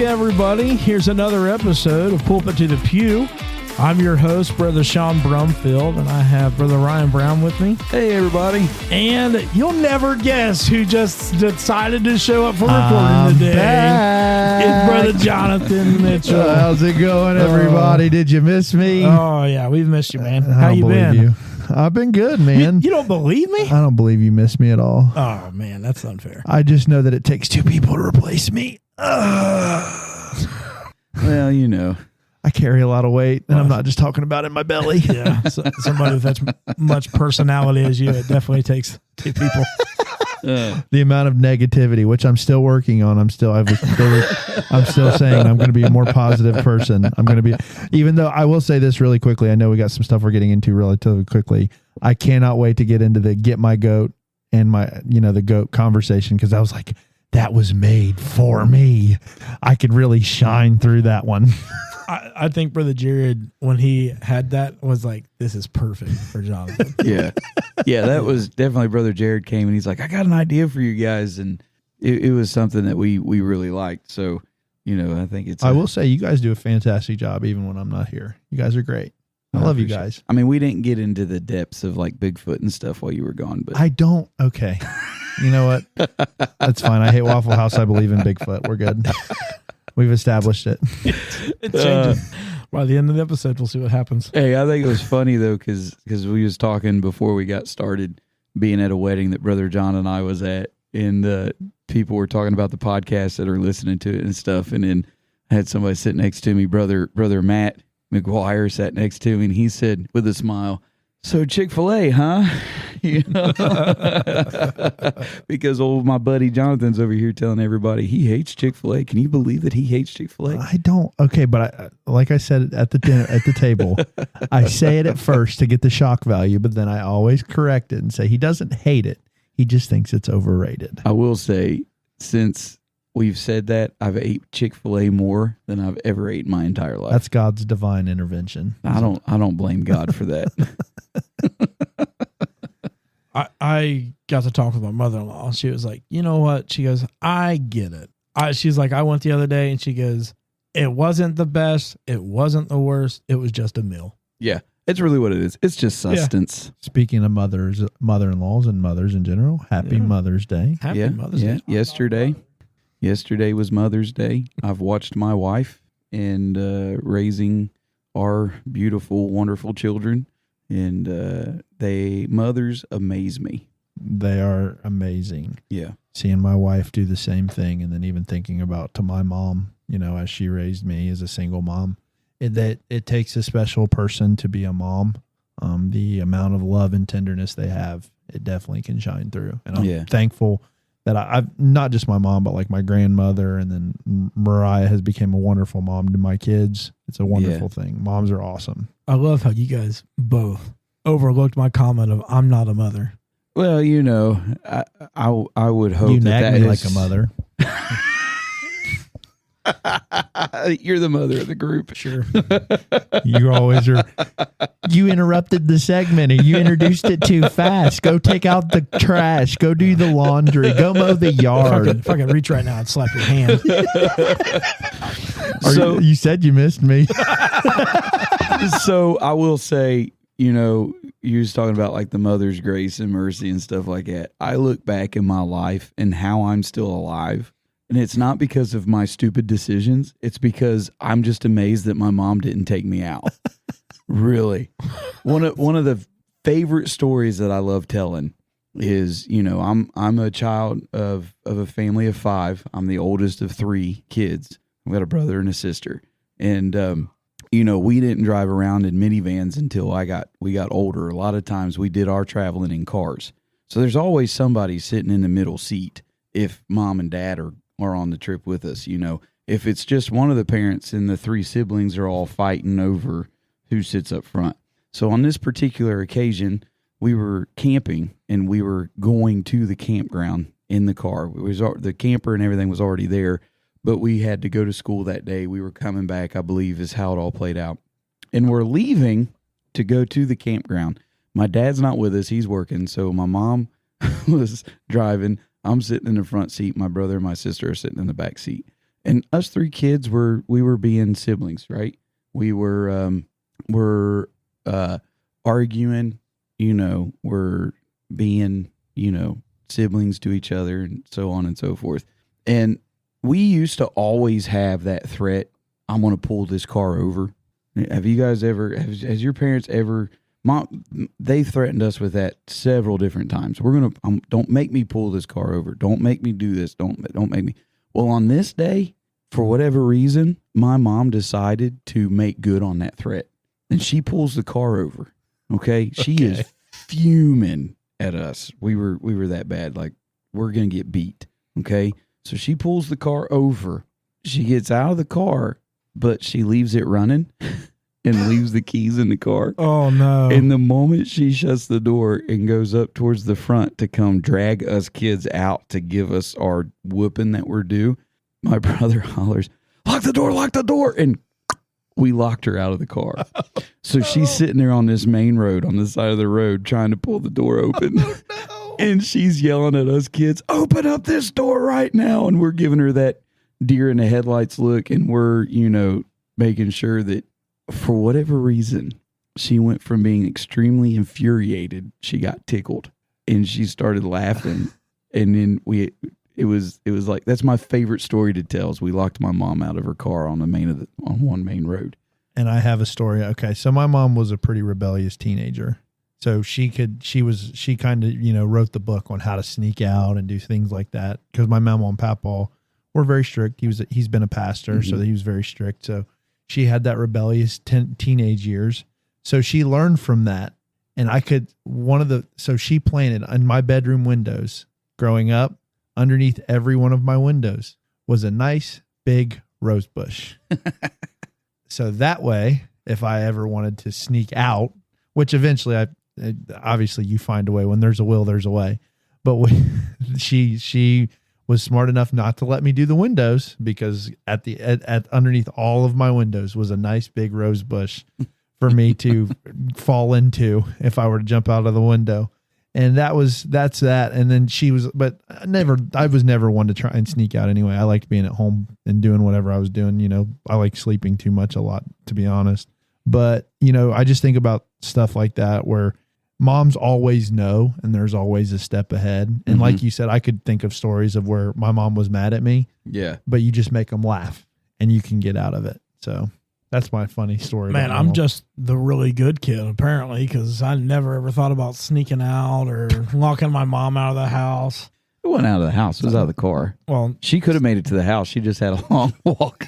everybody. Here's another episode of Pulpit to the Pew. I'm your host, Brother Sean Brumfield, and I have Brother Ryan Brown with me. Hey, everybody. And you'll never guess who just decided to show up for recording today. Back. It's Brother Jonathan Mitchell. How's it going, everybody? Did you miss me? Oh, yeah, we've missed you, man. I How don't you believe been? you. I've been good, man. You don't believe me? I don't believe you missed me at all. Oh, man, that's unfair. I just know that it takes two people to replace me. Well, you know. I carry a lot of weight, and I'm not just talking about in my belly. Yeah, somebody with as much personality as you, it definitely takes two people. The amount of negativity, which I'm still working on. I'm still saying I'm going to be a more positive person. I'm going to be, even though I will say this really quickly. I know we got some stuff we're getting into relatively quickly. I cannot wait to get into the get my goat and the goat conversation, because I was like, that was made for me. I could really shine through that one. I think Brother Jared, when he had that, was like, this is perfect for Jonathan. Yeah, that was definitely Brother Jared came and he's like, I got an idea for you guys. And it was something that we really liked. So, I think it's... I will say you guys do a fantastic job even when I'm not here. You guys are great. I love you guys. I mean, we didn't get into the depths of like Bigfoot and stuff while you were gone, but... I don't... Okay. You know what? That's fine. I hate Waffle House. I believe in Bigfoot. We're good. We've established it. It changes. By the end of the episode, we'll see what happens. Hey, I think it was funny, though, because we was talking before we got started, being at a wedding that Brother John and I was at, and people were talking about the podcast that are listening to it and stuff, and then I had somebody sit next to me, Brother Matt McGuire sat next to me, and he said with a smile, "So Chick-fil-A, huh?" Because my buddy Jonathan's over here telling everybody he hates Chick-fil-A. Can you believe that he hates Chick-fil-A? I don't. Okay, but like I said at the table, I say it at first to get the shock value, but then I always correct it and say he doesn't hate it. He just thinks it's overrated. I will say, since we've said that, I've ate Chick-fil-A more than I've ever ate in my entire life. That's God's divine intervention. I don't blame God for that. I got to talk with my mother-in-law. She was like, you know what? She goes, I get it. She's like, I went the other day, and she goes, it wasn't the best. It wasn't the worst. It was just a meal. Yeah, it's really what it is. It's just sustenance. Yeah. Speaking of mother-in-laws and mothers in general, happy Mother's Day. Happy Mother's Day. Yesterday was Mother's Day. I've watched my wife and raising our beautiful, wonderful children. And mothers amaze me. They are amazing. Yeah. Seeing my wife do the same thing, and then even thinking about to my mom, as she raised me as a single mom, it takes a special person to be a mom. The amount of love and tenderness they have, it definitely can shine through. And I'm thankful that I've not just my mom, but like my grandmother, and then Mariah has become a wonderful mom to my kids. It's a wonderful thing. Moms are awesome. I love how you guys both overlooked my comment of I'm not a mother. Well, I would hope you that nag me is like a mother. You're the mother of the group. Sure. You always are. You interrupted the segment and you introduced it too fast. Go take out the trash. Go do the laundry. Go mow the yard. If I could reach right now, I'd slap your hand. You said you missed me. So I will say, you was talking about like the mother's grace and mercy and stuff like that. I look back in my life and how I'm still alive. And it's not because of my stupid decisions. It's because I'm just amazed that my mom didn't take me out. Really. One of the favorite stories that I love telling is, I'm a child of a family of 5. I'm the oldest of 3 kids. I've got a brother and a sister. And, we didn't drive around in minivans until we got older. A lot of times we did our traveling in cars. So there's always somebody sitting in the middle seat if mom and dad are on the trip with us. If it's just one of the parents and the 3 siblings are all fighting over who sits up front. So on this particular occasion, we were camping and we were going to the campground in the car. The camper and everything was already there, but we had to go to school that day. We were coming back, I believe, is how it all played out. And we're leaving to go to the campground. My dad's not with us. He's working. So my mom was driving. I'm sitting in the front seat. My brother and my sister are sitting in the back seat. And us three kids we were being siblings, right? We were arguing, we're being, siblings to each other and so on and so forth. And we used to always have that threat, I'm going to pull this car over. Have you guys ever, has your parents ever, they threatened us with that several different times. We're going to, don't make me pull this car over. Don't make me do this. Don't make me. Well, on this day, for whatever reason, my mom decided to make good on that threat. And she pulls the car over. Okay. She is fuming at us. We were that bad. Like, we're going to get beat. Okay. So she pulls the car over. She gets out of the car, but she leaves it running and leaves the keys in the car. Oh, no. And the moment she shuts the door and goes up towards the front to come drag us kids out to give us our whooping that we're due, my brother hollers, lock the door. And we locked her out of the car. So she's sitting there on this main road, on the side of the road, trying to pull the door open. Oh, no. And she's yelling at us kids, open up this door right now. And we're giving her that deer in the headlights look. And we're, making sure that for whatever reason, she went from being extremely infuriated. She got tickled and she started laughing. And then it was like, that's my favorite story to tell, is we locked my mom out of her car on one main road. And I have a story. Okay. So my mom was a pretty rebellious teenager. So she kind of, wrote the book on how to sneak out and do things like that. Cause my mama and papa were very strict. He's been a pastor, so he was very strict. So she had that rebellious teenage years. So she learned from that. And so she planted on my bedroom windows growing up, underneath every one of my windows was a nice big rose bush. So that way, if I ever wanted to sneak out, which eventually obviously you find a way. When there's a will, there's a way. But she was smart enough not to let me do the windows, because at underneath all of my windows was a nice big rose bush for me to fall into if I were to jump out of the window. And that's that. And then I was never one to try and sneak out anyway. I liked being at home and doing whatever I was doing. I like sleeping too much a lot, to be honest. But, I just think about stuff like that where moms always know, and there's always a step ahead. And like you said, I could think of stories of where my mom was mad at me. Yeah. But you just make them laugh and you can get out of it. So that's my funny story. Man, I'm just the really good kid, apparently, because I never ever thought about sneaking out or locking my mom out of the house. It wasn't out of the house. It was out of the car. Well, she could have made it to the house. She just had a long walk.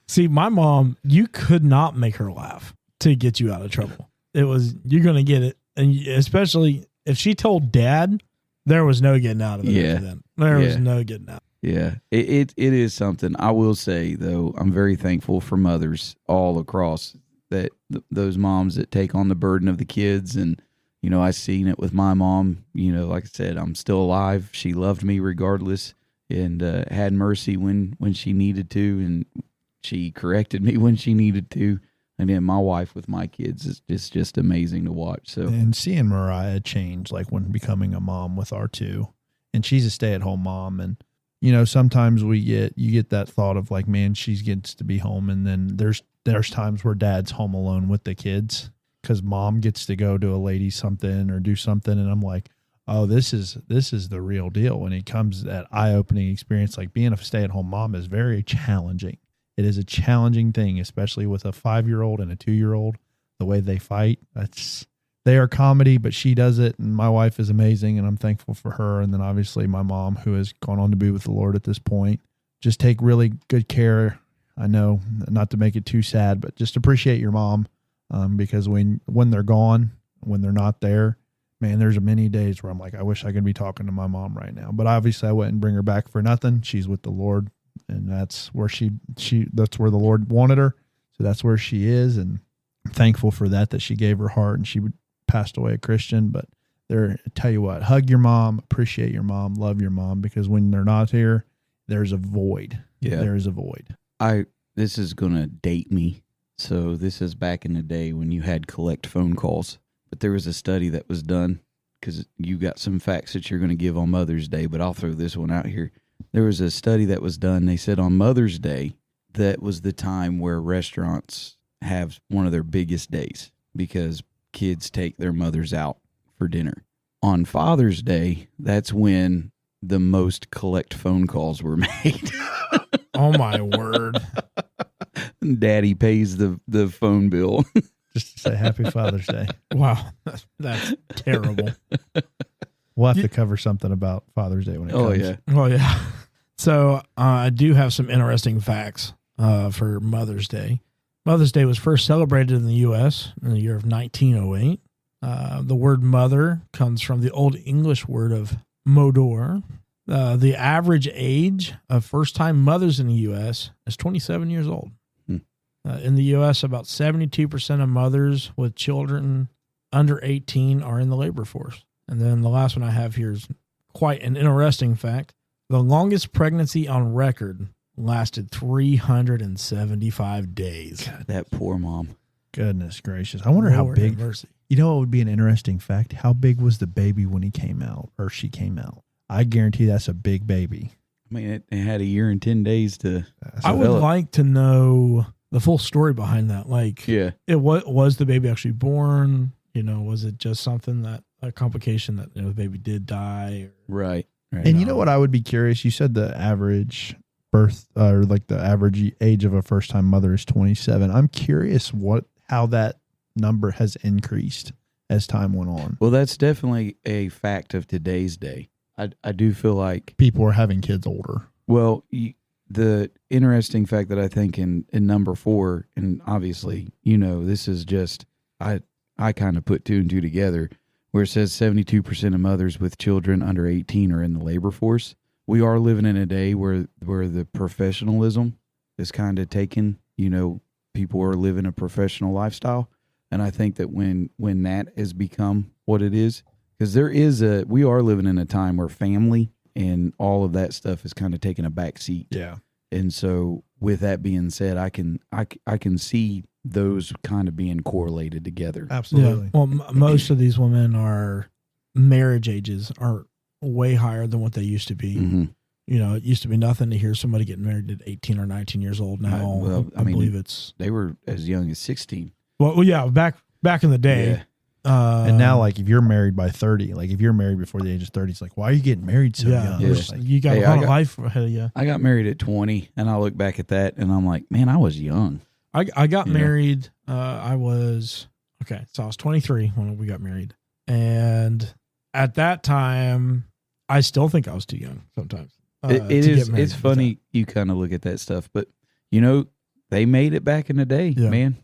See, my mom, you could not make her laugh to get you out of trouble. It was, you're going to get it. And especially if she told Dad, there was no getting out of it. Yeah. Then. There was no getting out. Yeah, it is something. I will say, though, I'm very thankful for mothers all across, that those moms that take on the burden of the kids. And, I seen it with my mom. Like I said, I'm still alive. She loved me regardless, and had mercy when she needed to, and she corrected me when she needed to. And then my wife with my kids is just amazing to watch. So, and seeing Mariah change, like when becoming a mom with R2, and she's a stay-at-home mom, and sometimes you get that thought of like, man, she gets to be home, and then there's times where Dad's home alone with the kids because Mom gets to go to a lady something or do something, and I'm like, oh, this is the real deal. When it comes to that eye-opening experience, like being a stay-at-home mom is very challenging. It is a challenging thing, especially with a 5-year-old and a 2-year-old. The way they fight, they are comedy, but she does it, and my wife is amazing, and I'm thankful for her. And then obviously my mom, who has gone on to be with the Lord at this point. Just take really good care. I know, not to make it too sad, but just appreciate your mom, because when they're gone, when they're not there, man, there's many days where I'm like, I wish I could be talking to my mom right now. But obviously I wouldn't bring her back for nothing. She's with the Lord, and that's where that's where the Lord wanted her. So that's where she is, and I'm thankful for that she gave her heart, and she passed away a Christian. But tell you what, hug your mom, appreciate your mom, love your mom, because when they're not here, there's a void. Yeah. There is a void. This is going to date me. So this is back in the day when you had collect phone calls. But there was a study that was done, because you got some facts that you're going to give on Mother's Day, but I'll throw this one out here. there was a study that was done. They said on Mother's Day, that was the time where restaurants have one of their biggest days because kids take their mothers out for dinner. On Father's Day, that's when the most collect phone calls were made. Oh my word. Daddy pays the phone bill. Just to say Happy Father's Day. Wow. That's terrible. We'll have to cover something about Father's Day when it Oh comes. yeah. Well, yeah. So I do have some interesting facts for Mother's Day. Mother's Day was first celebrated in the U.S. in the year of 1908. The word mother comes from the Old English word of modor. The average age of first-time mothers in the U.S. is 27 years old. In the U.S., about 72% of mothers with children under 18 are in the labor force. And then the last one I have here is quite an interesting fact. The longest pregnancy on record lasted 375 days. God, that poor mom. Goodness gracious. I wonder how Lord big. have mercy. You know what would be an interesting fact? How big was the baby when he came out or she came out? I guarantee that's a big baby. I mean, it had a year and 10 days to. I would develop. like to know the full story behind that. Like, Yeah. was the baby actually born? You know, was it just something that a complication that the baby did die? Right. And you know what I would be curious? You said the average birth or like the average age of a first time mother is 27. I'm curious how that number has increased as time went on. Well, that's definitely a fact of today's day. I do feel like, People are having kids older. well, the interesting fact that I think in number 4, and obviously, this is just, I kind of put 2 and 2 together, where it says 72% of mothers with children under 18 are in the labor force. We are living in a day where the professionalism is kind of taken, people are living a professional lifestyle. And I think that when that has become what it is, because we are living in a time where family and all of that stuff is kind of taking a back seat. Yeah. And so with that being said, I can see those kind of being correlated together. Absolutely. Yeah. Well, most of these women marriage ages are way higher than what they used to be. Mm-hmm. It used to be nothing to hear somebody getting married at 18 or 19 years old. Now, I believe it's they were as young as 16. well, yeah, back in the day. Yeah. And now, like, if you're married by 30, like if you're married before the age of 30, it's like, why are you getting married so young? Yeah. It's like, You got Hey, a lot of life ahead of you. I got married at 20, and I look back at that, and I'm like, man, I was young. I got Yeah. married. So I was 23 when we got married. And at that time, I still think I was too young sometimes. It's funny you kind of look at that stuff, but they made it back in the day, Yeah. man.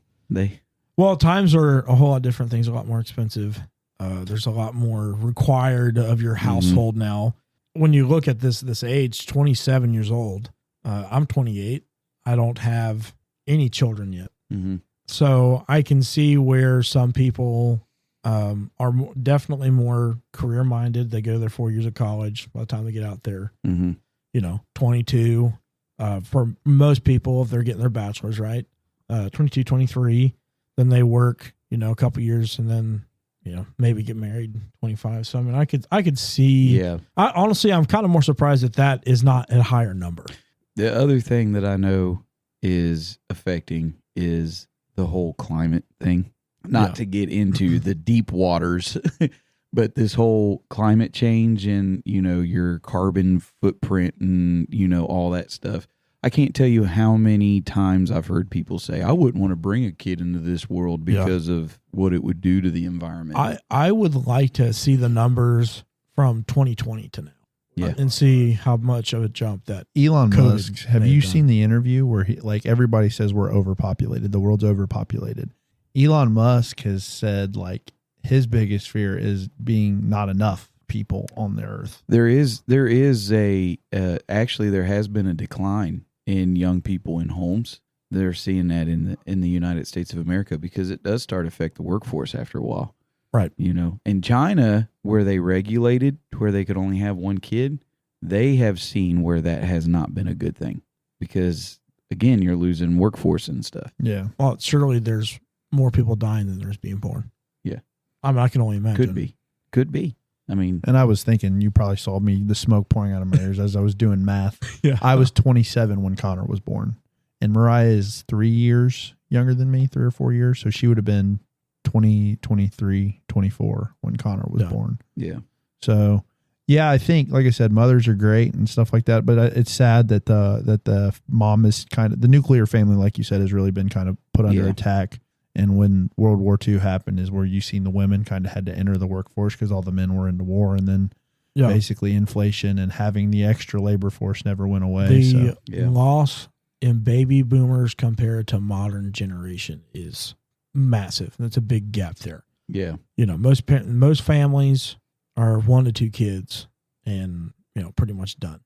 Well, times are a whole lot different. Things are a lot more expensive. There's a lot more required of your household now. When you look at this age, 27 years old, I'm 28. I don't have any children yet. Mm-hmm. So I can see where some people are definitely more career minded. They go to their 4 years of college. By the time they get out there, Mm-hmm. 22. For most people, if they're getting their bachelor's, right? 22, 23. Then they work, a couple years, and then maybe get married 25. So I mean, I could see. Yeah. Honestly, I'm kind of more surprised that is not a higher number. The other thing that I know is affecting is the whole climate thing. Not to get into the deep waters, but this whole climate change and, your carbon footprint and, all that stuff. I can't tell you how many times I've heard people say, I wouldn't want to bring a kid into this world because of what it would do to the environment. I would like to see the numbers from 2020 to now. Yeah. And see how much of a jump that. Elon COVID Musk, have made you them. seen the interview where everybody says we're overpopulated, the world's overpopulated? Elon Musk has said his biggest fear is being not enough people on the earth. There is actually there has been a decline in young people in homes. They're seeing that in the United States of America because it does start to affect the workforce after a while. Right. In China, where they regulated where they could only have one kid, they have seen where that has not been a good thing because, again, you're losing workforce and stuff. Yeah. Well, surely there's more people dying than there's being born. Yeah. I mean, I can only imagine. Could be. I mean, And I was thinking, you probably saw me, the smoke pouring out of my ears as I was doing math. Yeah. I was 27 when Connor was born. And Mariah is 3 years younger than me, 3 or 4 years. So she would have been 20, 23, 24 when Connor was born. yeah. So, yeah, I think, like I said, mothers are great and stuff like that. But it's sad that the mom is kind of, the nuclear family, like you said, has really been kind of put under attack. And when World War II happened is where you seen the women kind of had to enter the workforce because all the men were into war. And then basically inflation and having the extra labor force never went away. The loss in baby boomers compared to modern generation is massive. That's a big gap there. Yeah. You know, most families are 1 to 2 kids and, you know, pretty much done.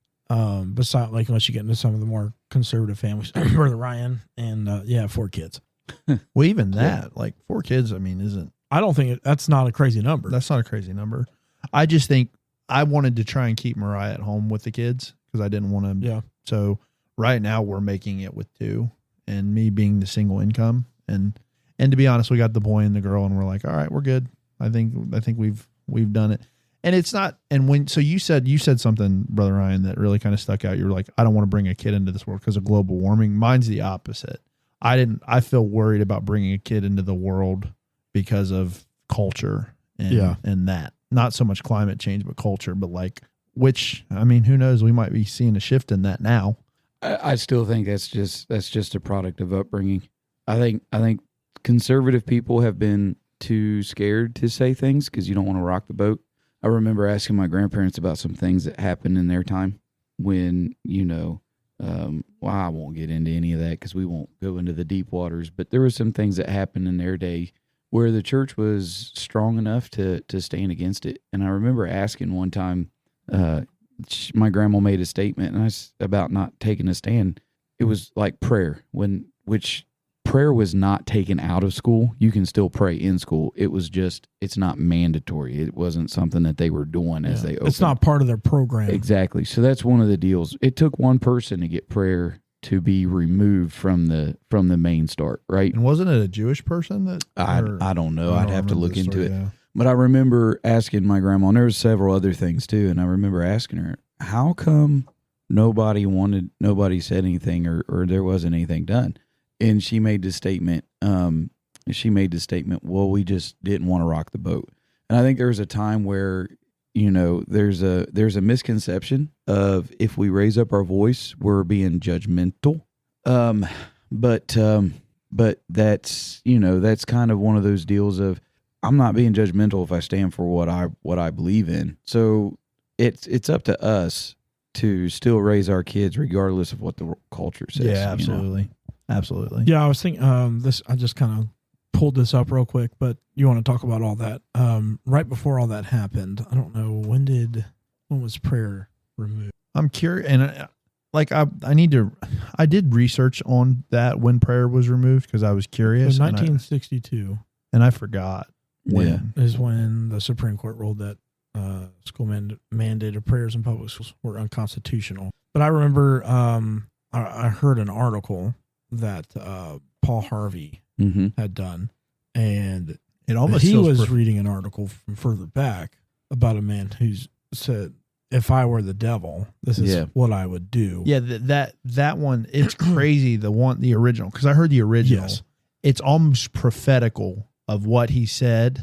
Besides, like, unless you get into some of the more conservative families, Brother Ryan and 4 kids. Well, even that, like 4 kids, I mean, isn't. I don't think that's not a crazy number. That's not a crazy number. I just think I wanted to try and keep Mariah at home with the kids because I didn't want to. Yeah. So right now we're making it with 2 and me being the single income. And to be honest, we got the boy and the girl and we're like, all right, we're good. I think we've done it. And it's not, and so you said something, Brother Ryan, that really kind of stuck out. You were like, I don't want to bring a kid into this world because of global warming. Mine's the opposite. I feel worried about bringing a kid into the world because of culture and that. Not so much climate change, but culture. But which, I mean, who knows? We might be seeing a shift in that now. I still think that's just a product of upbringing. I think conservative people have been too scared to say things because you don't want to rock the boat. I remember asking my grandparents about some things that happened in their time when, you know, I won't get into any of that because we won't go into the deep waters, but there were some things that happened in their day where the church was strong enough to stand against it. And I remember asking one time, my grandma made a statement about not taking a stand. It was like prayer, which prayer was not taken out of school. You can still pray in school. It was just, it's not mandatory. It wasn't something that they were doing as they opened. It's not part of their program. Exactly. So that's one of the deals. It took one person to get prayer to be removed from the main start, right? And wasn't it a Jewish person that? I don't know. I'd have to look into it. Yeah. But I remember asking my grandma, and there was several other things too, and I remember asking her, how come nobody said anything or there wasn't anything done? And she made the statement, well, we just didn't want to rock the boat. And I think there was a time where, you know, there's a misconception of if we raise up our voice, we're being judgmental. But that's, you know, that's kind of one of those deals of I'm not being judgmental if I stand for what I believe in. So it's up to us to still raise our kids regardless of what the culture says. Yeah, absolutely. You know? Absolutely. Yeah, I was thinking I just kind of pulled this up real quick, but you want to talk about all that. Right before all that happened, I don't know, when was prayer removed? I'm curious, and I did research on that when prayer was removed because I was curious. 1962. And I forgot when. Is when the Supreme Court ruled that school mandated prayers in public schools were unconstitutional. But I remember I heard an article that Paul Harvey had done, and it almost he was reading an article from further back about a man who said, if I were the devil, this is what I would do. Yeah, that one, it's crazy, the original, because I heard the original. Yes. It's almost prophetical of what he said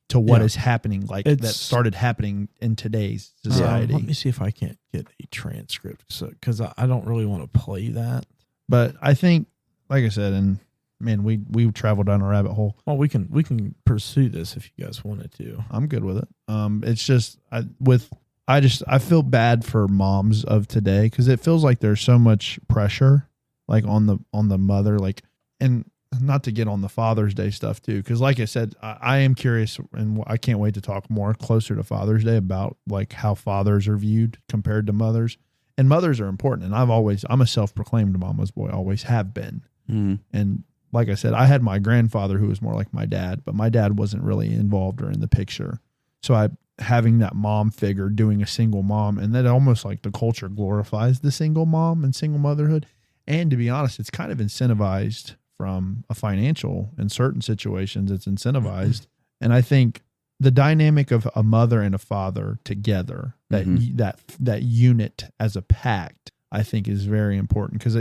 to what is happening, that started happening in today's society. Let me see if I can't get a transcript, because I don't really want to play that. But I think, like I said, and man, we traveled down a rabbit hole. Well, we can pursue this if you guys wanted to. I'm good with it. It's just I feel bad for moms of today because it feels like there's so much pressure, like on the mother, and not to get on the Father's Day stuff too, because like I said, I am curious and I can't wait to talk more closer to Father's Day about like how fathers are viewed compared to mothers. And mothers are important. And I'm a self-proclaimed mama's boy, always have been. Mm-hmm. And like I said, I had my grandfather who was more like my dad, but my dad wasn't really involved or in the picture. So having that mom figure doing a single mom, and that almost like the culture glorifies the single mom and single motherhood. And to be honest, it's kind of incentivized from a financial, in certain situations, it's incentivized. And I think the dynamic of a mother and a father together, that that unit as a pact, I think is very important because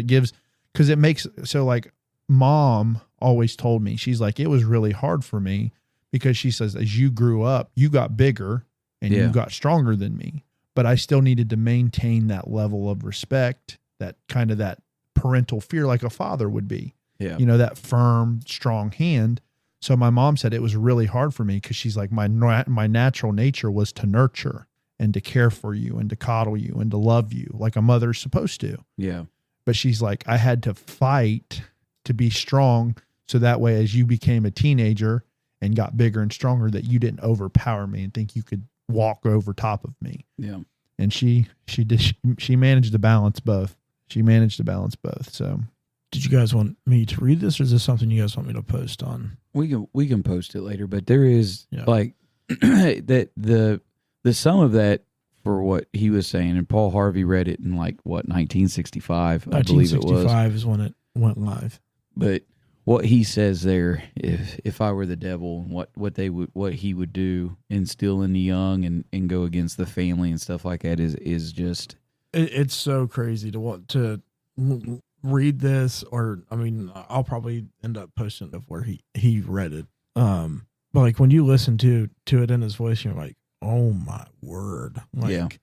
it makes, so like mom always told me, she's like, it was really hard for me because she says, as you grew up, you got bigger and you got stronger than me, but I still needed to maintain that level of respect, that kind of that parental fear like a father would be, that firm, strong hand. So my mom said it was really hard for me because she's like, my natural nature was to nurture and to care for you and to coddle you and to love you like a mother's supposed to. Yeah. But she's like, I had to fight to be strong. So that way, as you became a teenager and got bigger and stronger, that you didn't overpower me and think you could walk over top of me. Yeah. And she managed to balance both. So Did you guys want me to read this, or is this something you guys want me to post on? We can post it later, but there is like that the sum of that for what he was saying, and Paul Harvey read it in like 1965, I believe it was. 1965 is when it went live. But what he says there, if I were the devil, what he would do, instill in the young and go against the family and stuff like that is just it's so crazy to want to read this, or I mean, I'll probably end up posting it where he read it. But like when you listen to it in his voice, you're like, oh my word! Like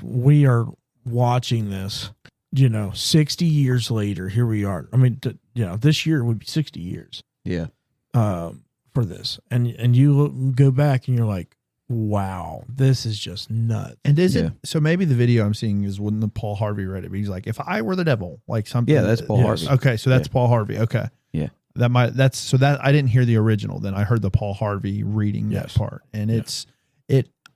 we are watching this. 60 years later, here we are. I mean, this year would be 60 years. Yeah. For this, and you go back and you're like, wow, this is just nuts. And so maybe the video I'm seeing is when the Paul Harvey read it, but he's like, if I were the devil, like something. Yeah, that's Paul Harvey. Okay, so that's Paul Harvey. Okay. Yeah. That I didn't hear the original. Then I heard the Paul Harvey reading that part. And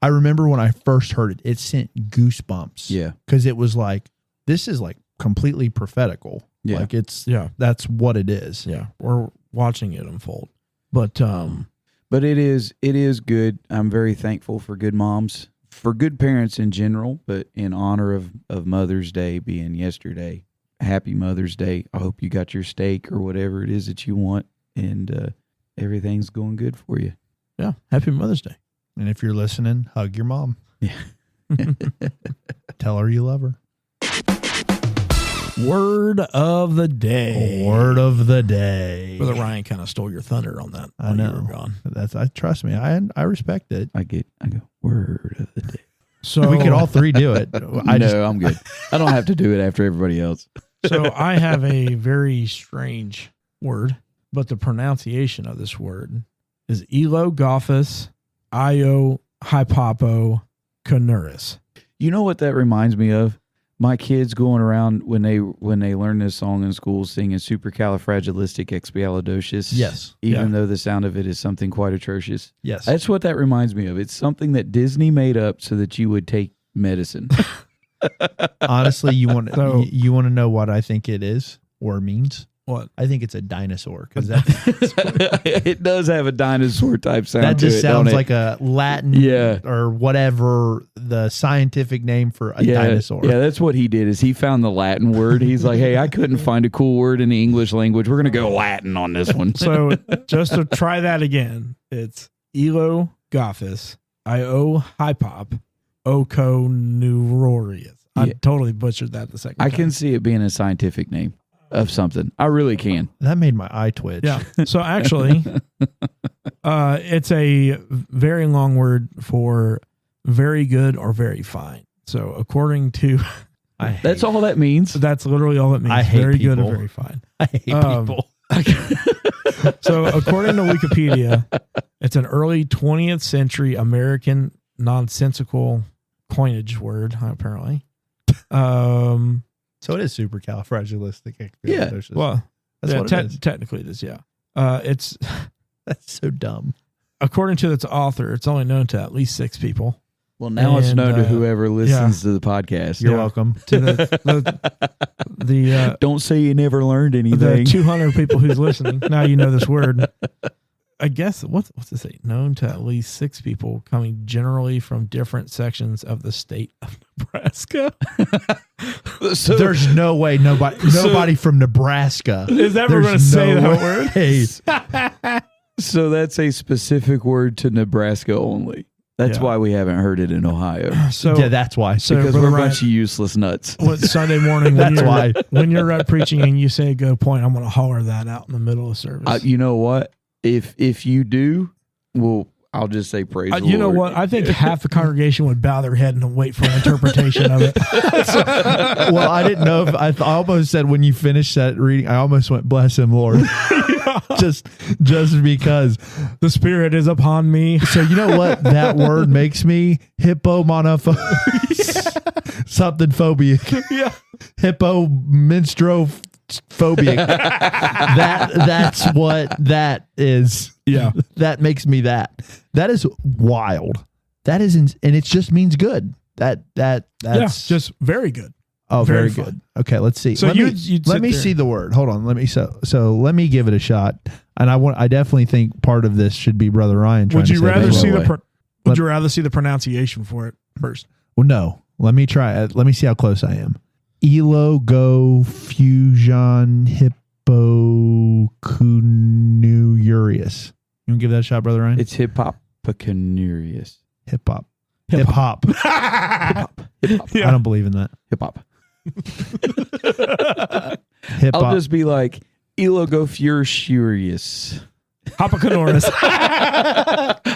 I remember when I first heard it, it sent goosebumps. Yeah. Because it was like, this is like completely prophetical. Yeah. Like that's what it is. Yeah. We're watching it unfold. But it is good. I'm very thankful for good moms, for good parents in general, but in honor of Mother's Day being yesterday, happy Mother's Day. I hope you got your steak or whatever it is that you want, and everything's going good for you. Yeah. Happy Mother's Day. And if you're listening, hug your mom. Yeah. Tell her you love her. Word of the day. Word of the day. Brother Ryan kind of stole your thunder on that. I know. You were gone. Trust me. I respect it. I go word of the day. So we could all three do it. I'm good. I don't have to do it after everybody else. So I have a very strange word, but the pronunciation of this word is Elogophus io hypopo conuris. You know what that reminds me of? My kids going around when they learn this song in school singing supercalifragilisticexpialidocious. Yes. Even though the sound of it is something quite atrocious. Yes. That's what that reminds me of. It's something that Disney made up so that you would take medicine. Honestly, you want to know what I think it is or means? What? I think it's a dinosaur because it does have a dinosaur type sound. That just to it, sounds like a Latin or whatever the scientific name for a dinosaur. Yeah, that's what he did. Is he found the Latin word? He's like, hey, I couldn't find a cool word in the English language. We're gonna go Latin on this one. So just to try that again, it's Elogophus io hypop oconurorius. I totally butchered that the second time. I can see it being a scientific name of something. I really can. That made my eye twitch. Yeah. So actually, it's a very long word for very good or very fine. So according to, that's all that means. That's literally all it means. I hate very people. good or very fine. I hate people. So according to Wikipedia, it's an early 20th century American nonsensical coinage word, apparently. So it is supercalifragilistic. Yeah. Well, that's what it is. Technically it is, yeah. It's that's so dumb. According to its author, it's only known to at least 6 people. Well, now it's known to whoever listens to the podcast. You're welcome. To the don't say you never learned anything. The 200 people who's listening. Now you know this word. I guess what's it say? Known to at least 6 people coming generally from different sections of the state of Nebraska. So, there's no way nobody from Nebraska is ever going to say that word. So that's a specific word to Nebraska only. That's Yeah. why we haven't heard it in Ohio. So Yeah, that's why. So- Because Brother we're a Ryan- bunch of useless nuts. what Sunday morning when That's you're, why. when you're up preaching and you say a good point, I'm going to holler that out in the middle of service. You know what? If you do, well, I'll just say praise the You know Lord. what? I think half the congregation would bow their head and wait for an interpretation of it. Well, I didn't know if I almost said when you finished that reading, I almost went, bless him, Lord. just because. The Spirit is upon me. So you know what that word makes me? Something phobic. Yeah. Hippo menstrophobic. That's what that is. Yeah. That makes me that. That is wild. That is, and it just means good. That's Just very good. oh, very very fun. good. Okay, let's see. So let you'd me sit there. see the word. Hold on. Let me let me give it a shot. And I definitely think part of this should be Brother Ryan. Trying Would to you say rather it. see way. would you rather see the pronunciation for it first? Well, no. Let me try it. Let me see how close I am. Elo go fusion hippocunurius. You want to give that a shot, Brother Ryan? It's hip hop pecuniarius. Hip hop. Hip hop. Hip hop. Yeah. I don't believe in that. Hip hop. Hip I'll hop. just be like Elogofurious. Hoppaconorus.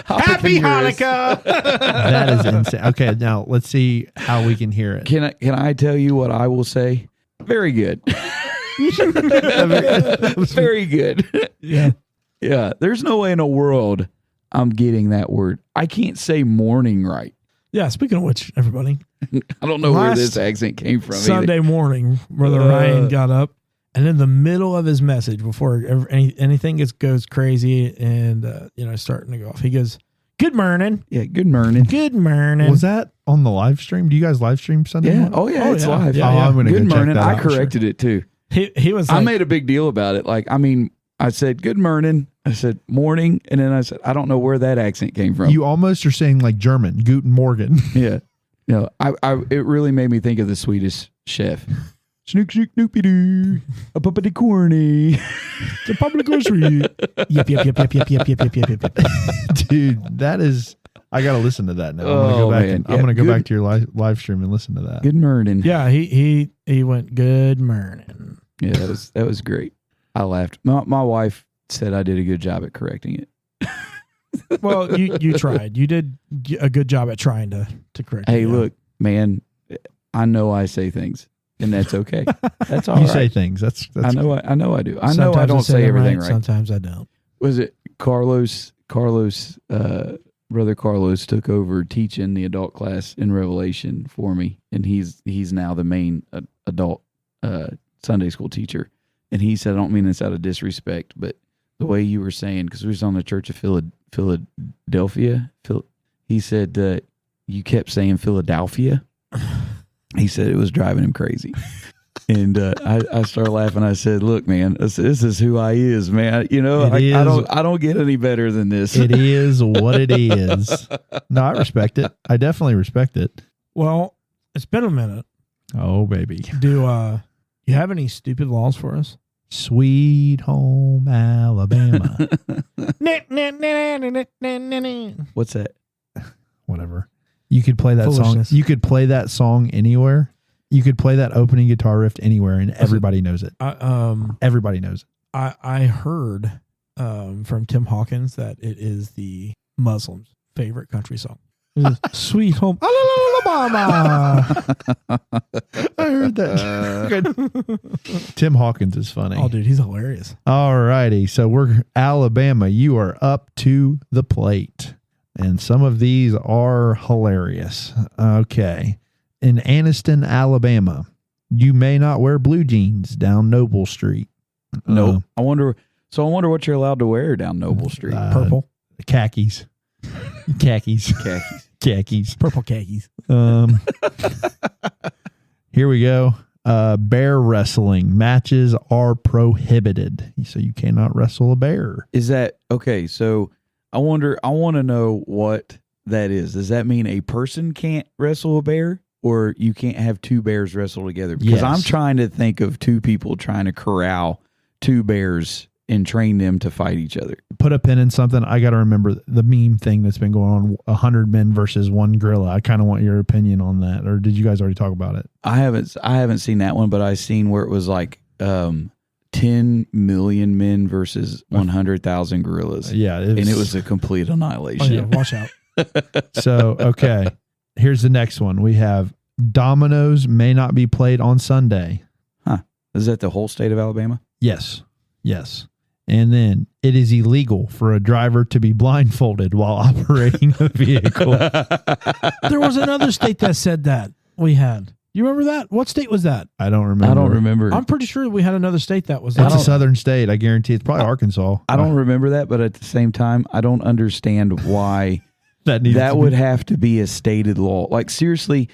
Happy Hanukkah. That is insane. Okay, now let's see how we can hear it. Can I tell you what I will say? Very good. Very good. Yeah. Yeah. There's no way in the world I'm getting that word. I can't say morning right. Yeah. Speaking of which, everybody, I don't know where Last this accent came from. either. Sunday morning, Brother Ryan got up, and in the middle of his message, before anything goes crazy and starting to go off, he goes, "Good morning, Yeah. Good morning. good morning." Was that on the live stream? Do you guys live stream Sunday Yeah. morning? Oh yeah. Oh, It's yeah. live. Yeah, Oh, I'm gonna Good go check morning. that I out. corrected it too. He was I like, made a big deal about it. Like, I mean, I said good morning. I said morning, and then I said I don't know where that accent came from. You almost are saying like German, Guten Morgen. Yeah. No, it really made me think of the Swedish chef. Snook, snook, noopy doo. A puppety corny. the public grocery. Yep, yep, yep, yep, yep, yep, yep, yep, yep, yep. Dude, that is I gotta listen to that now. I'm gonna Oh, go back man. and, Yeah, I'm gonna go good- back to your live stream and listen to that. Good morning. Yeah, he went good morning. Yeah, that was great. I laughed. My wife said I did a good job at correcting it. Well, you tried. You did a good job at trying to correct. Hey, it, yeah. look, man, I know I say things, and that's okay. That's all You right. say things. That's I know I do. I know Sometimes I don't say them everything right. Sometimes I don't. Was it Carlos, Brother Carlos took over teaching the adult class in Revelation for me, and he's now the main adult Sunday school teacher. And he said, I don't mean this out of disrespect, but the way you were saying, because we was on the Church of Philadelphia, he said you kept saying Philadelphia. He said it was driving him crazy. And I started laughing. I said, "Look, man, this is who I is, man. You know, It I is. don't get any better than this." It is what it is. No, I respect it. I definitely respect it. Well, it's been a minute. Oh baby. Do you have any stupid laws for us? Sweet home Alabama. What's that? Whatever. You could play that song. Foolishness. You could play that song anywhere. You could play that opening guitar riff anywhere, and everybody knows it. Everybody knows it. I heard from Tim Hawkins that it is the Muslims' favorite country song. It is Sweet Home Alabama. I heard that. Tim Hawkins is funny. Oh, dude, he's hilarious. All righty. So we're Alabama. You are up to the plate. And some of these are hilarious. Okay. In Anniston, Alabama, you may not wear blue jeans down Noble Street. No, I wonder what you're allowed to wear down Noble Street. Purple. Khakis. Khakis. Khakis. Khakis. Purple khakis. Here we go. Bear wrestling matches are prohibited. So you cannot wrestle a bear. Is that okay? So I want to know what that is. Does that mean a person can't wrestle a bear, or you can't have two bears wrestle together? Because Yes. I'm trying to think of two people trying to corral two bears and train them to fight each other. Put a pin in something. I got to remember the meme thing that's been going on, 100 men versus one gorilla. I kind of want your opinion on that. Or did you guys already talk about it? I haven't seen that one, but I seen where it was like 10 million men versus 100,000 gorillas. Yeah. And it was a complete Oh, annihilation. yeah, watch out. So, okay. Here's the next one. We have dominoes may not be played on Sunday. Is that the whole state of Alabama? Yes. Yes. And then it is illegal for a driver to be blindfolded while operating a vehicle. There was another state that said that we had. You remember that? What state was that? I don't remember. I don't remember. I'm pretty sure we had another state that was It's that. a southern state. I guarantee it's probably Arkansas. I don't remember that, but at the same time, I don't understand why that would have to be a stated law. Like, seriously,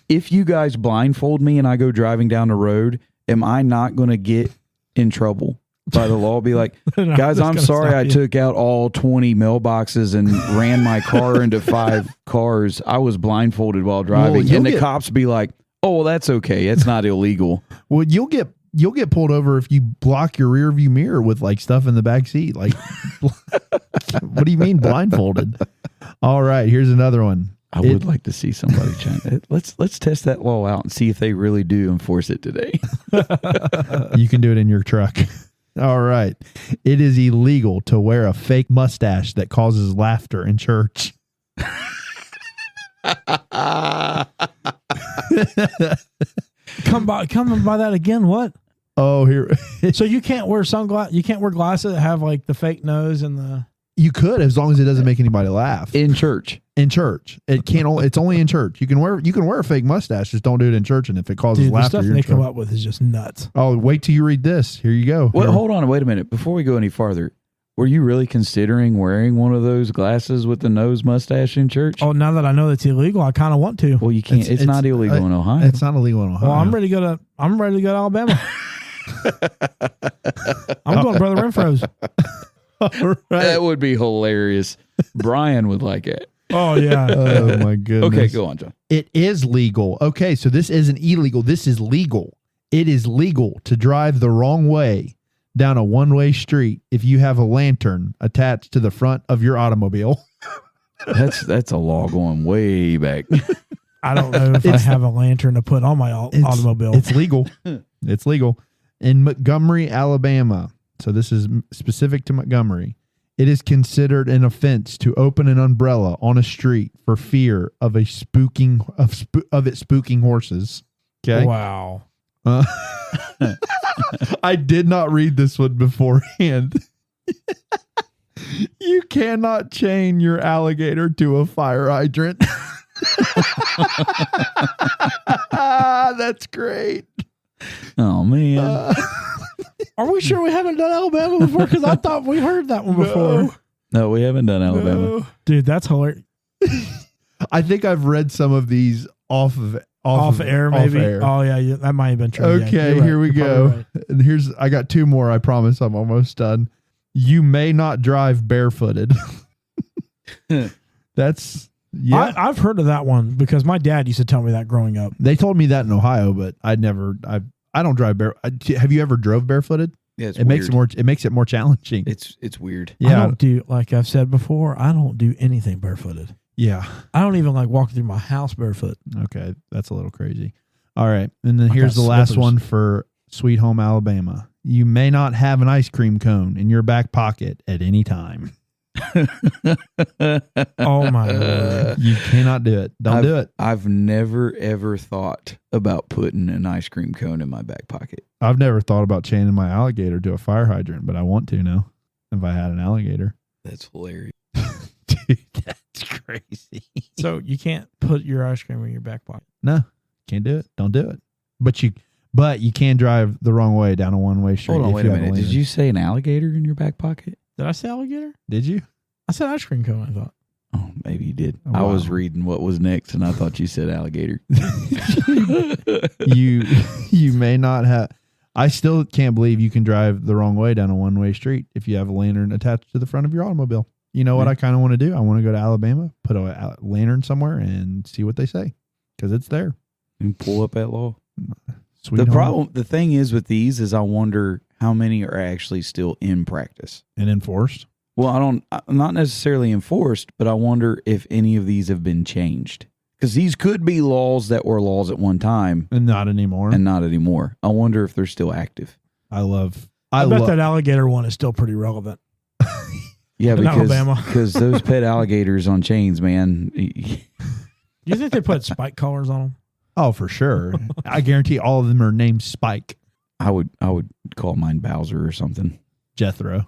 if you guys blindfold me and I go driving down the road, am I not going to get in trouble by the law? Be like, No, guys, that's I'm gonna sorry stop I you. took out all 20 mailboxes and ran my car into 5 cars. I was blindfolded while driving. you'll And the get- cops be like, oh, well, that's okay. It's not illegal. Well, you'll get pulled over if you block your rear view mirror with like stuff in the back seat. Like, what do you mean blindfolded? All right, here's another one. I would like to see somebody try. Let's test that law out and see if they really do enforce it today. You can do it in your truck. All right. It is illegal to wear a fake mustache that causes laughter in church. Come by that again. What? Oh, here. So you can't wear sunglasses. You can't wear glasses that have like the fake nose and the. You could, as long as it doesn't make anybody laugh. In church. In church. It can't. It's only in church. You can wear a fake mustache, just don't do it in church. And if it causes Dude, the laughter, stuff you're they in come trouble. up with is just nuts. Oh, wait till you read this. Here you go. Well, Here. hold on. Wait a minute. Before we go any farther, were you really considering wearing one of those glasses with the nose mustache in church? Oh, now that I know it's illegal, I kind of want to. Well, you can't. It's not illegal in Ohio. It's not illegal in Ohio. Well, I'm ready to go to Alabama. I'm going to Brother Renfro's. That would be hilarious. Brian would like it. Oh yeah. Oh my goodness. Okay, go on, John. It is legal. Okay, so this isn't illegal. This is legal. It is legal to drive the wrong way down a one-way street if you have a lantern attached to the front of your automobile. That's a law going way back. I don't know if I have a lantern to put on my automobile. It's legal. It's legal. In Montgomery, Alabama, so this is specific to Montgomery, it is considered an offense to open an umbrella on a street for fear of it spooking horses. Okay. Wow. I did not read this one beforehand. You cannot chain your alligator to a fire hydrant. That's great. Oh man. Are we sure we haven't done Alabama before? Because I thought we heard that one before. No, we haven't done Alabama. No. Dude, that's hilarious. I think I've read some of these off Off-air, maybe. Off air. Oh, yeah, that might have been true. Yeah, Okay, you're right. here we You're go. probably right. And I got 2 more. I promise I'm almost done. You may not drive barefooted. That's, yeah. I've heard of that one because my dad used to tell me that growing up. They told me that in Ohio, but I don't drive have you ever drove barefooted? Yeah, it's It makes it more challenging. It's weird. I don't do, like I've said before, I don't do anything barefooted. Yeah. I don't even like walking through my house barefoot. Okay. That's a little crazy. All right. And then I here's the got last slippers. one for Sweet Home Alabama. You may not have an ice cream cone in your back pocket at any time. Oh my Lord. You cannot do it. Don't do it. I've never ever thought about putting an ice cream cone in my back pocket. I've never thought about chaining my alligator to a fire hydrant, but I want to now if I had an alligator. That's hilarious. Dude, that's crazy. So you can't put your ice cream in your back pocket. No, can't do it. Don't do it. But you can drive the wrong way down a one-way street. Hold on, if wait you a have minute. Did lantern. you say an alligator in your back pocket? Did I say alligator? Did you? I said ice cream cone, I thought. Oh, maybe you did. Wow. I was reading what was next, and I thought you said alligator. You may not have. I still can't believe you can drive the wrong way down a one-way street if you have a lantern attached to the front of your automobile. You know what I kind of want to do? I want to go to Alabama, put a lantern somewhere, and see what they say because it's there. And pull up that law. Sweet home. The thing is with these is I wonder how many are actually still in practice? And enforced. Well, I'm not necessarily enforced, but I wonder if any of these have been changed. Because these could be laws that were laws at one time And not anymore. and not anymore. I wonder if they're still active. I I bet that alligator one is still pretty relevant. Yeah, In Alabama. because those pet alligators on chains, man. Do you think they put spike collars on them? Oh, for sure. I guarantee all of them are named Spike. I would call mine Bowser or something. Jethro,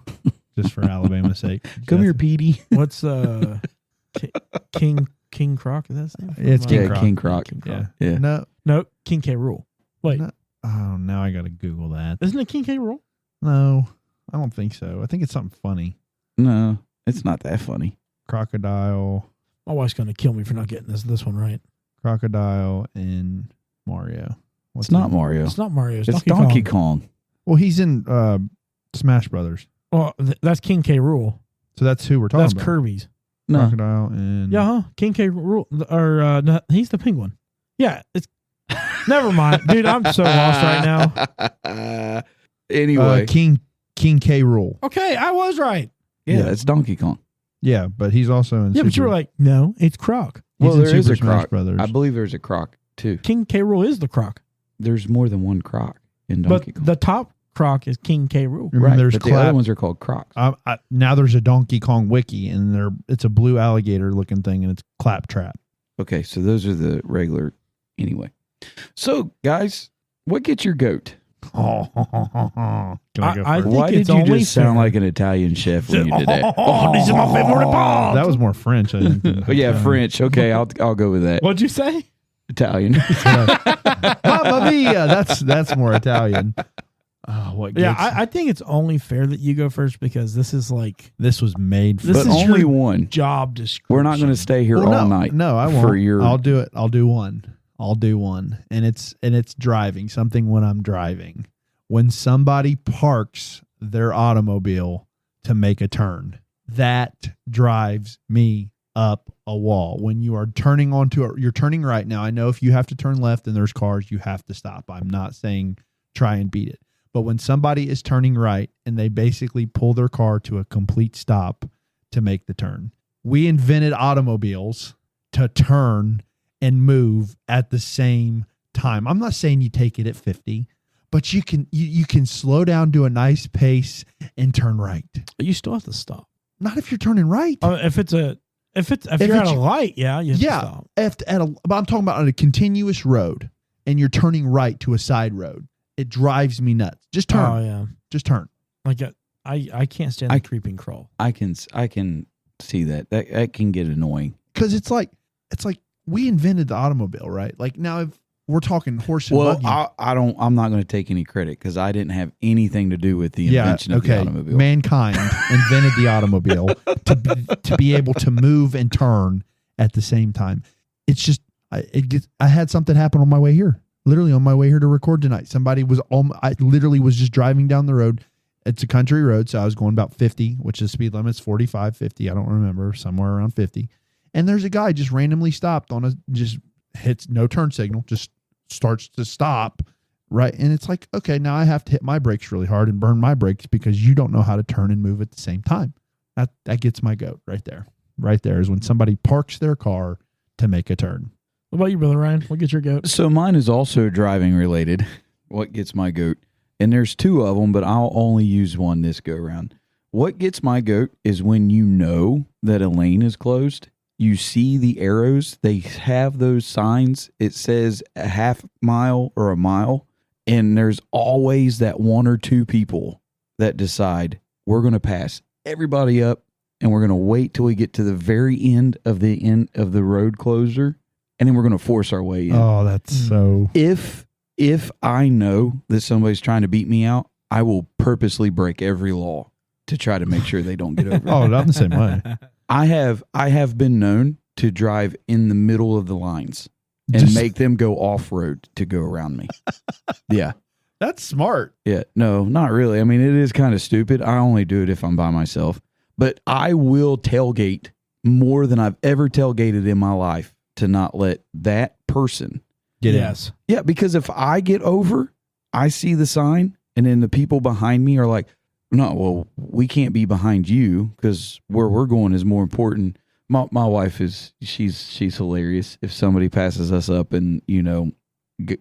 just for Alabama's sake. Come here, Jethro. Petey. What's King Croc? Is that his name? It's King Yeah, Croc. King Croc. King Croc. Yeah. Yeah. No, King K. Rool. Wait, No. Oh, now I got to Google that. isn't it King K. Rool? No, I don't think so. I think it's something funny. No, it's not that funny. Crocodile, My wife's going to kill me for not getting this one right. Crocodile, and Mario. It's not Mario. It's not Mario. It's Donkey Kong. Well, he's in Smash Brothers. Well, that's King K. Rool. So that's who we're talking That's about. Kirby's. No. Crocodile and Yeah, huh? King K. Rool. Or no, he's the penguin. Yeah, it's. Never mind, dude. I'm so lost right now. Anyway. King K. Rool. Okay, I was right. Yeah, it's Donkey Kong. Yeah, but he's also in. Yeah, but you were like, no, it's Croc. he's Well, in there is Super a Smash Croc. Brothers. I believe there's a Croc, too. King K. Rool is the Croc. There's more than one Croc in Donkey But Kong. the top Croc is King K. Rool. Remember, Right, there's but the other ones are called Crocs. now there's a Donkey Kong wiki, and it's a blue alligator looking thing, and it's Claptrap. Okay, so those are the regular. Anyway. So, guys, what gets your goat? Can I go I first? think Why did it's you only just sound fair. like an Italian chef when you did that? Oh, this is my favorite part. That was more French, I think. than Oh, yeah, Italian. French. Okay, I'll go with that. What'd you say? Italian. Mamma mia! That's more Italian. Oh, what? Yeah, gets- I think it's only fair that you go first because this is like this was made for. This but is only your one. job description. We're not going to stay here Well, all no, night. No, I won't. For your, I'll do it. I'll do one. And it's driving. Something when I'm driving. When somebody parks their automobile to make a turn, that drives me up a wall. When you are turning you're turning right now. I know if you have to turn left and there's cars, you have to stop. I'm not saying try and beat it. But when somebody is turning right and they basically pull their car to a complete stop to make the turn, we invented automobiles to turn and move at the same time. I'm not saying you take it at 50, but you can slow down, do a nice pace, and turn right. You still have to stop. Not if you're turning right. If you're at a light, yeah, you have to stop. But I'm talking about on a continuous road, and you're turning right to a side road. It drives me nuts. Just turn. Oh yeah, Just turn. like I can't stand the creeping crawl. I can see that. That can get annoying. Because it's like we invented the automobile, right? Like now, if we're talking horse and Well, buggy. I'm not going to take any credit because I didn't have anything to do with the invention of the automobile. Mankind invented the automobile to be able to move and turn at the same time. It's just I had something happen on my way here. Literally on my way here to record tonight. I literally was just driving down the road. It's a country road, so I was going about 50, which the speed limit's 45, 50. I don't remember, somewhere around 50. And there's a guy just randomly stopped just hits no turn signal, just starts to stop. Right. And it's like, okay, now I have to hit my brakes really hard and burn my brakes because you don't know how to turn and move at the same time. That gets my goat right there. Right there is when somebody parks their car to make a turn. What about you, Brother Ryan? What gets your goat? So mine is also driving related. What gets my goat? And there's two of them, but I'll only use one this go around. What gets my goat is when you know that a lane is closed. You see the arrows. They have those signs. It says a half mile or a mile. And there's always that one or two people that decide we're going to pass everybody up and we're going to wait till we get to the very end of the road closure. And then we're going to force our way in. Oh, that's so. If I know that somebody's trying to beat me out, I will purposely break every law to try to make sure they don't get over. Oh, I'm the same way. I have been known to drive in the middle of the lines and Just- make them go off road to go around me. Yeah. That's smart. Yeah. No, not really. I mean, it is kind of stupid. I only do it if I'm by myself. But I will tailgate more than I've ever tailgated in my life to not let that person Get yes. Yeah, because if I get over, I see the sign, And then the people behind me are like, no, well, we can't be behind you because where we're going is more important. My wife she's hilarious. If somebody passes us up and,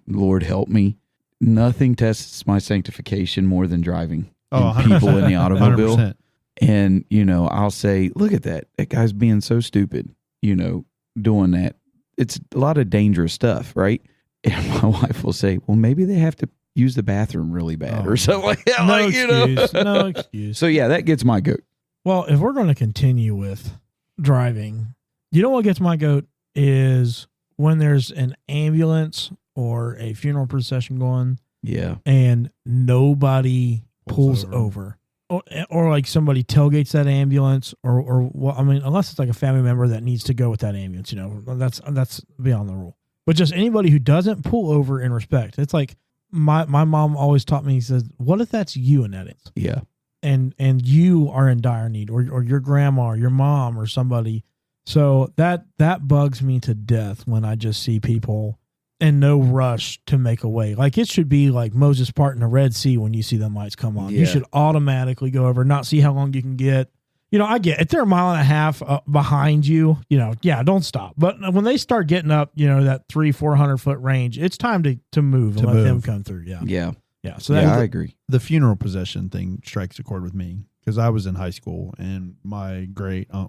Lord help me, nothing tests my sanctification more than driving and people in the automobile. 100%. And, I'll say, look at that. That guy's being so stupid, doing that. It's a lot of dangerous stuff, right? And my wife will say, well, maybe they have to use the bathroom really bad or something like that. No excuse. No excuse. So, yeah, that gets my goat. Well, if we're going to continue with driving, you know what gets my goat is when there's an ambulance or a funeral procession going Yeah. and nobody pulls over. Or like somebody tailgates that ambulance or well, I mean, unless it's like a family member that needs to go with that ambulance, that's beyond the rule. But just anybody who doesn't pull over in respect. It's like my mom always taught me, he says, what if that's you in that instance? Yeah. And you are in dire need or your grandma or your mom or somebody. So that bugs me to death when I just see people in no rush to make a way. Like it should be like Moses parting the Red Sea when you see them lights come on. Yeah. You should automatically go over, not see how long you can get. I get if they're a mile and a half behind you, yeah, don't stop. But when they start getting up, that 300-400 foot range, it's time to move and let them come through. Yeah. Yeah. Yeah. So I agree. The funeral procession thing strikes a chord with me because I was in high school and my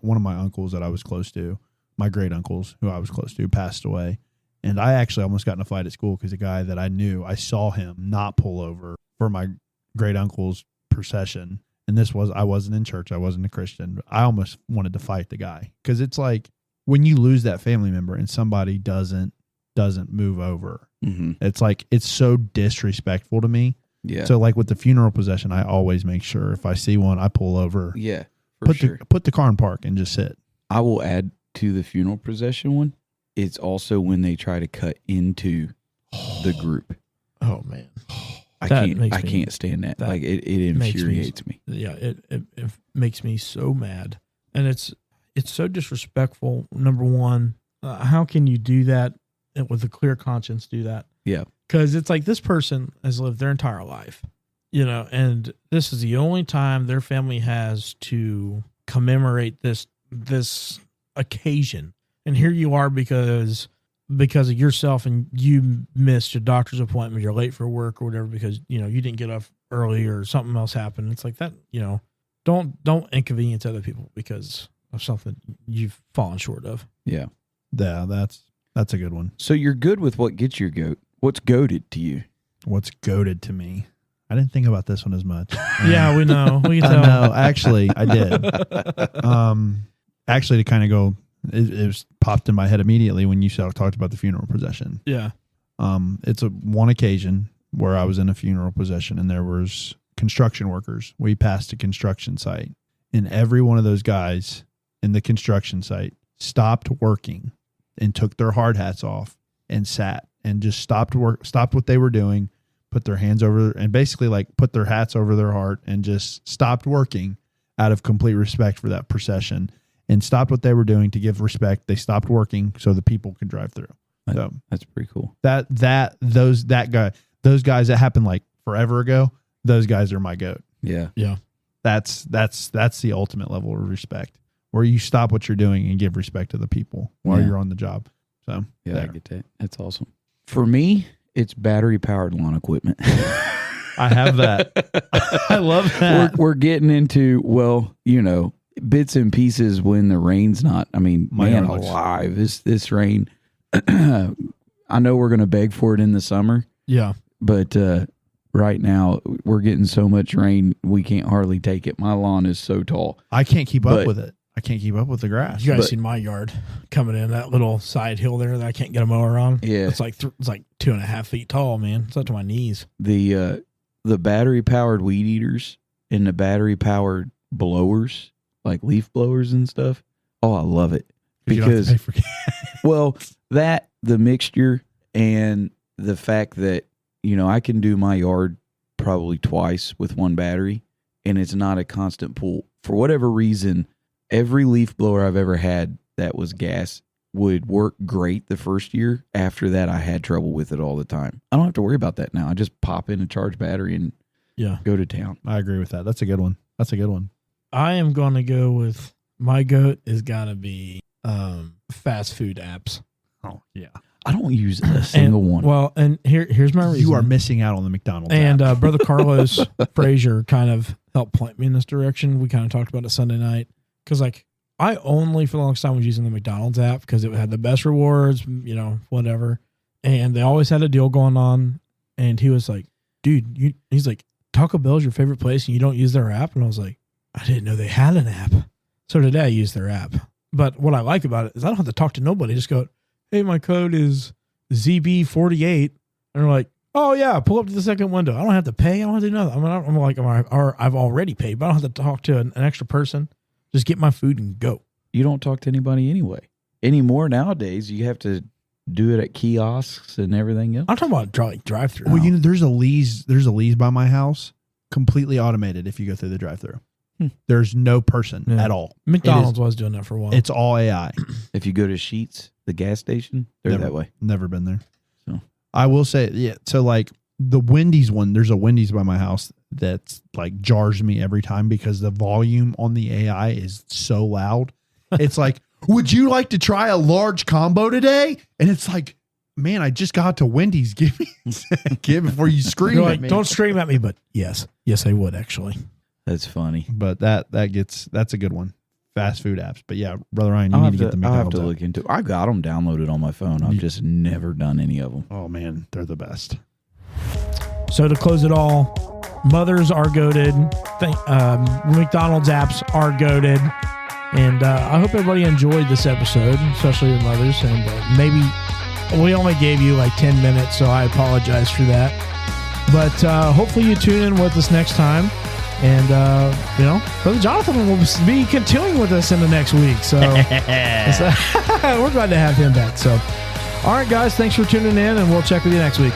one of my uncles that I was close to, my great uncles who I was close to, passed away. And I actually almost got in a fight at school because a guy that I knew, I saw him not pull over for my great uncle's procession. And I wasn't in church. I wasn't a Christian. But I almost wanted to fight the guy because it's like when you lose that family member and somebody doesn't move over, it's like, it's so disrespectful to me. Yeah. So like with the funeral procession, I always make sure if I see one, I pull over. Yeah. Put the car in park and just sit. I will add to the funeral procession one. It's also when they try to cut into the group. Oh man. I can't stand that. Like it infuriates me. Yeah, it makes me so mad, and it's so disrespectful. Number one, how can you do that with a clear conscience? Do that? Yeah, because it's like this person has lived their entire life, and this is the only time their family has to commemorate this occasion, and here you are because of yourself and you missed your doctor's appointment, you're late for work or whatever because, you didn't get up early or something else happened. It's like that, don't inconvenience other people because of something you've fallen short of. Yeah. Yeah, that's a good one. So you're good with what gets your goat. What's goated to you? What's goated to me? I didn't think about this one as much. Yeah, we know. We can I tell. know. Actually, I did. Actually, to kind of go, it was popped in my head immediately when you talked about the funeral procession. Yeah. It's one occasion where I was in a funeral procession and there was construction workers. We passed a construction site and every one of those guys in the construction site stopped working and took their hard hats off and sat and just stopped what they were doing, put their hands over and basically like put their hats over their heart and just stopped working out of complete respect for that procession. And stopped what they were doing to give respect. They stopped working so the people could drive through. So that's pretty cool. Those guys that happened like forever ago. Those guys are my goat. Yeah, yeah. That's the ultimate level of respect, where you stop what you're doing and give respect to the people while you're on the job. So yeah, I get that. That's awesome. For me, it's battery powered lawn equipment. I have that. I love that. We're getting into bits and pieces when the rain's not. I mean, man alive, this rain. I know we're going to beg for it in the summer. Yeah. But right now we're getting so much rain, we can't hardly take it. My lawn is so tall. I can't keep up with it. I can't keep up with the grass. You guys seen my yard coming in that little side hill there that I can't get a mower on? Yeah. It's like 2.5 feet tall, man. It's up to my knees. The battery powered weed eaters and the battery powered blowers, like leaf blowers and stuff. Oh, I love it because the mixture and the fact that, I can do my yard probably twice with one battery and it's not a constant pull. For whatever reason, every leaf blower I've ever had that was gas would work great the first year. After that, I had trouble with it all the time. I don't have to worry about that now. I just pop in a charged battery and Yeah. Go to town. I agree with that. That's a good one. That's a good one. I am going to go with my goat is got to be fast food apps. Oh, yeah. I don't use a single one. Well, and here's my reason. You are missing out on the McDonald's And app. Brother Carlos Frazier kind of helped point me in this direction. We kind of talked about it Sunday night because, like, I only for the longest time was using the McDonald's app because it had the best rewards, you know, whatever. And they always had a deal going on. And he was like, dude, he's like, Taco Bell's your favorite place and you don't use their app? And I was like, I didn't know they had an app. So today I use their app. But what I like about it is I don't have to talk to nobody. Just go, hey, my code is ZB48. And they're like, oh, yeah, pull up to the second window. I don't have to pay. I don't have to do nothing. I'm like, I've already paid, but I don't have to talk to an extra person. Just get my food and go. You don't talk to anybody anyway. Anymore nowadays, you have to do it at kiosks and everything else. I'm talking about drive-through. Well, you know, there's a Lee's by my house, completely automated if you go through the drive-through. There's no person at all. McDonald's was doing that for a while. It's all AI. If you go to Sheetz, the gas station, they're that way. Never been there. So I will say, yeah. So like the Wendy's one, there's a Wendy's by my house that's like jars me every time because the volume on the AI is so loud. It's like, would you like to try a large combo today? And it's like, man, I just got to Wendy's. Give me before you scream You're at like, me. don't scream at me, but yes, I would actually. That's funny. But that's a good one. Fast food apps. But yeah, Brother Ryan, you I'll need to get the McDonald's have to app. look into. I got them downloaded on my phone. I've just never done any of them. Oh man, they're the best. So to close it all, mothers are goated. McDonald's apps are goated. And I hope everybody enjoyed this episode, especially the mothers. And maybe we only gave you like 10 minutes, so I apologize for that. But hopefully you tune in with us next time. And, Brother Jonathan will be continuing with us in the next week. So we're glad to have him back. So, all right, guys, thanks for tuning in, and we'll check with you next week.